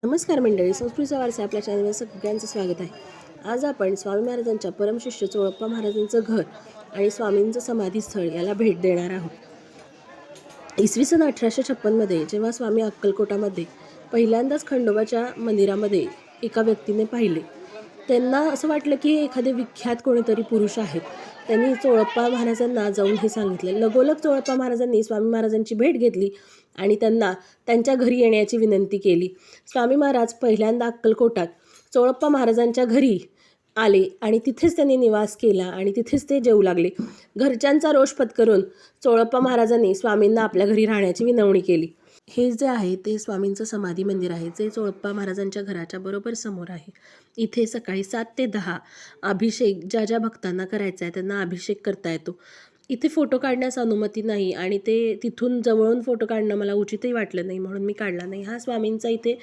नमस्कार मंडळी, संस्कृतीचा वारसा आपल्या चॅनलवर सगळ्यांचं स्वागत आहे. आज आपण स्वामी महाराजांच्या परमशिष्य चोळप्पा महाराजांचं घर आणि स्वामींचं समाधीस्थळ याला भेट देणार आहोत. इसवी सन 1856मध्ये जेव्हा स्वामी अक्कलकोटामध्ये पहिल्यांदाच खंडोबाच्या मंदिरामध्ये एका व्यक्तीने पाहिले, त्यांना असं वाटलं की एखादे विख्यात कोणीतरी पुरुष आहेत. त्यांनी चोळप्पा महाराजांना जाऊन हे सांगितलं. लगोलग चोळप्पा महाराजांनी स्वामी महाराजांची भेट घेतली आणि त्यांना त्यांच्या घरी येण्याची विनंती केली. स्वामी महाराज पहिल्यांदा अक्कलकोटात चोळप्पा महाराजांच्या घरी आले आणि तिथेच त्यांनी निवास केला आणि तिथेच ते जेवू लागले. घरच्यांचा रोष पत्करून चोळप्पा महाराजांनी स्वामींना आपल्या घरी राहण्याची विनवणी केली. हे जे आहे ते स्वामींचं समाधी मंदिर आहे, जे चोळप्पा महाराजांच्या घराच्या बरोबर समोर आहे. इथे सकाळी 7 ते 10 अभिषेक ज्या ज्या भक्तांना करायचा आहे त्यांना अभिषेक करता येतो. इथे फोटो काढण्यास अनुमती नाही आणि ते तिथून जवळून फोटो काढणं मला उचितही वाटलं नाही, म्हणून मी काढला नाही. हा स्वामींचा इथे